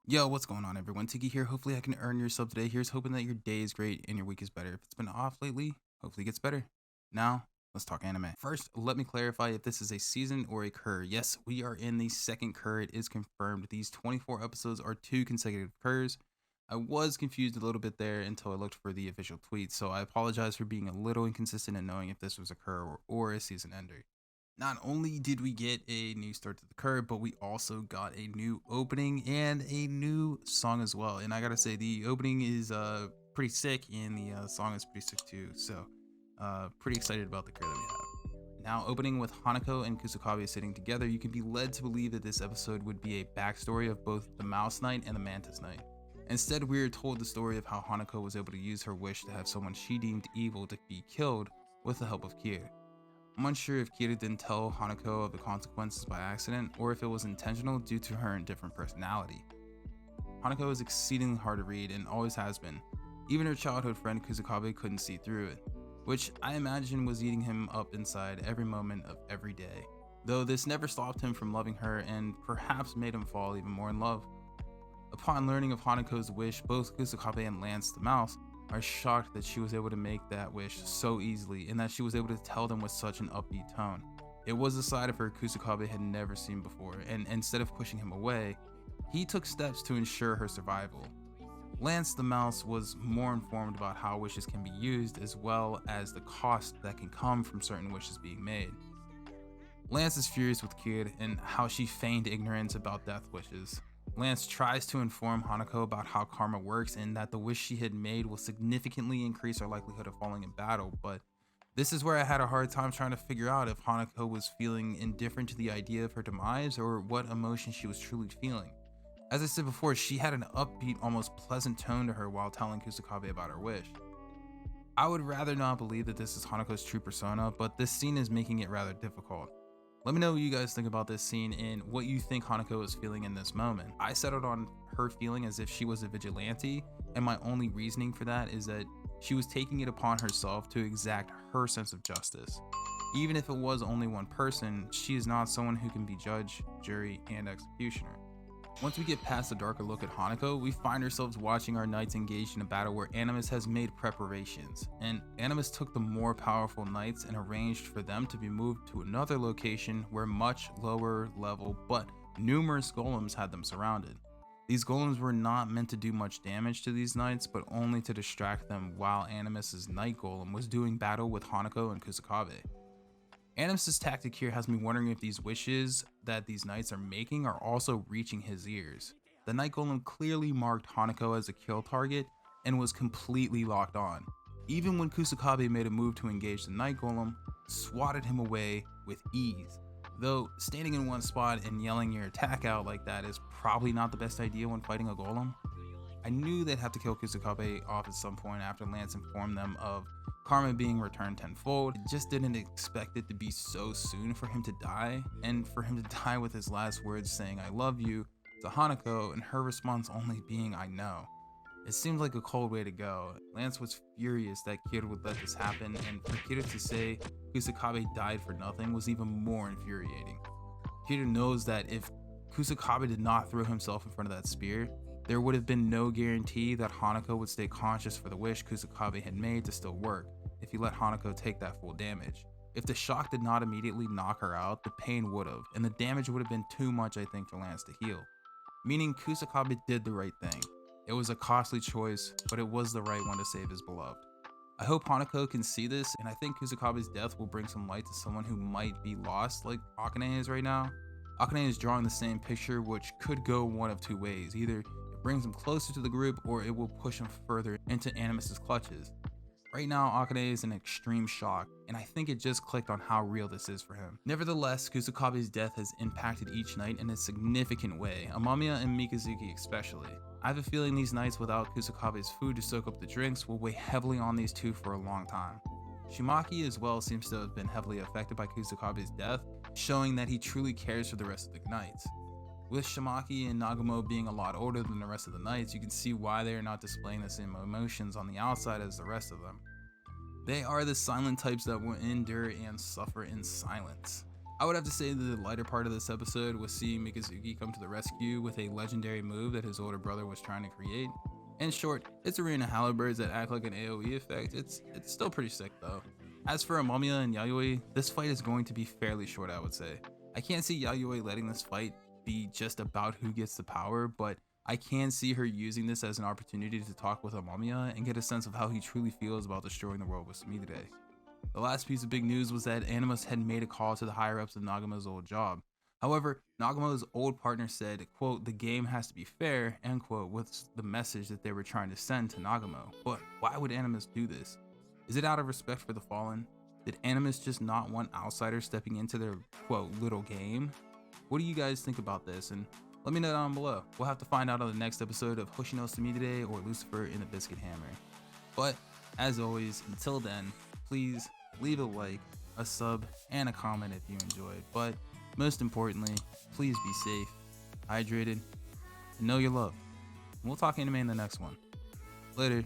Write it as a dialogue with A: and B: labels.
A: Yo, what's going on, everyone? Tiki here. Hopefully, I can earn your sub today. Here's hoping that your day is great and your week is better. If it's been off lately, hopefully, it gets better. Now, let's talk anime. First, let me clarify if this is a season or a cur. Yes, we are in the second cur. It is confirmed. These 24 episodes are 2 consecutive curs. I was confused a little bit there until I looked for the official tweet, so I apologize for being a little inconsistent in knowing if this was a cur or a season ender. Not only did we get a new start to the curve, but we also got a new opening and a new song as well. And I gotta say, the opening is pretty sick, and the song is pretty sick too. So, pretty excited about the curve that we have. Now, opening with Hanako and Kusakabe sitting together, you can be led to believe that this episode would be a backstory of both the Mouse Knight and the Mantis Knight. Instead, we are told the story of how Hanako was able to use her wish to have someone she deemed evil to be killed with the help of Kira. I'm unsure if Kira didn't tell Hanako of the consequences by accident or if it was intentional due to her indifferent personality. Hanako is exceedingly hard to read and always has been. Even her childhood friend Kusakabe couldn't see through it, which I imagine was eating him up inside every moment of every day. Though this never stopped him from loving her and perhaps made him fall even more in love. Upon learning of Hanako's wish, both Kusakabe and Lance the Mouse are shocked that she was able to make that wish so easily and that she was able to tell them with such an upbeat tone. It was a side of her Kusakabe had never seen before, and instead of pushing him away, he took steps to ensure her survival. Lance the Mouse was more informed about how wishes can be used as well as the cost that can come from certain wishes being made. Lance is furious with Kid and how she feigned ignorance about death wishes. Lance tries to inform Hanako about how karma works and that the wish she had made will significantly increase her likelihood of falling in battle, but this is where I had a hard time trying to figure out if Hanako was feeling indifferent to the idea of her demise or what emotion she was truly feeling. As I said before, she had an upbeat, almost pleasant tone to her while telling Kusakabe about her wish. I would rather not believe that this is Hanako's true persona, but this scene is making it rather difficult. Let me know what you guys think about this scene and what you think Hanako is feeling in this moment. I settled on her feeling as if she was a vigilante, and my only reasoning for that is that she was taking it upon herself to exact her sense of justice. Even if it was only one person, she is not someone who can be judge, jury, and executioner. Once we get past the darker look at Hanako, we find ourselves watching our knights engaged in a battle where Animus has made preparations, and Animus took the more powerful knights and arranged for them to be moved to another location where much lower level but numerous golems had them surrounded. These golems were not meant to do much damage to these knights, but only to distract them while Animus's night golem was doing battle with Hanako and Kusakabe. Animus's tactic here has me wondering if these wishes that these knights are making are also reaching his ears. The Night Golem clearly marked Hanako as a kill target and was completely locked on. Even when Kusakabe made a move to engage the Night Golem, swatted him away with ease. Though standing in one spot and yelling your attack out like that is probably not the best idea when fighting a golem. I knew they'd have to kill Kusakabe off at some point after Lance informed them of karma being returned tenfold. I just didn't expect it to be so soon for him to die, and for him to die with his last words saying I love you to Hanako and her response only being I know. It seemed like a cold way to go. Lance was furious that Kira would let this happen, and for Kira to say Kusakabe died for nothing was even more infuriating. Kira knows that if Kusakabe did not throw himself in front of that spear, there would have been no guarantee that Hanako would stay conscious for the wish Kusakabe had made to still work if he let Hanako take that full damage. If the shock did not immediately knock her out, the pain would have, and the damage would have been too much I think for Lance to heal. Meaning Kusakabe did the right thing. It was a costly choice, but it was the right one to save his beloved. I hope Hanako can see this, and I think Kusakabe's death will bring some light to someone who might be lost like Akane is right now. Akane is drawing the same picture, which could go one of two ways. Either it brings him closer to the group, or it will push him further into Animus's clutches. Right now, Akane is in extreme shock, and I think it just clicked on how real this is for him. Nevertheless, Kusakabe's death has impacted each knight in a significant way, Amamiya and Mikazuki especially. I have a feeling these nights without Kusakabe's food to soak up the drinks will weigh heavily on these two for a long time. Shimaki as well seems to have been heavily affected by Kusakabe's death, showing that he truly cares for the rest of the knights. With Shimaki and Nagumo being a lot older than the rest of the knights, you can see why they are not displaying the same emotions on the outside as the rest of them. They are the silent types that will endure and suffer in silence. I would have to say that the lighter part of this episode was seeing Mikazuki come to the rescue with a legendary move that his older brother was trying to create. In short, it's arena halberds that act like an AoE effect. It's still pretty sick though. As for Amamiya and Yayoi, this fight is going to be fairly short, I would say. I can't see Yayoi letting this fight be just about who gets the power, but I can see her using this as an opportunity to talk with Amamiya and get a sense of how he truly feels about destroying the world with Samidare. The last piece of big news was that Animus had made a call to the higher ups of Nagama's old job. However, Nagama's old partner said, quote, the game has to be fair, end quote, was the message that they were trying to send to Nagamo. But why would Animus do this? Is it out of respect for the fallen? Did Animus just not want outsiders stepping into their, quote, little game? What do you guys think about this? And let me know down below. We'll have to find out on the next episode of Hoshi no Samidare or Lucifer in the Biscuit Hammer. But, as always, until then, please leave a like, a sub, and a comment if you enjoyed. But most importantly, please be safe, hydrated, and know your love. And we'll talk anime in the next one. Later.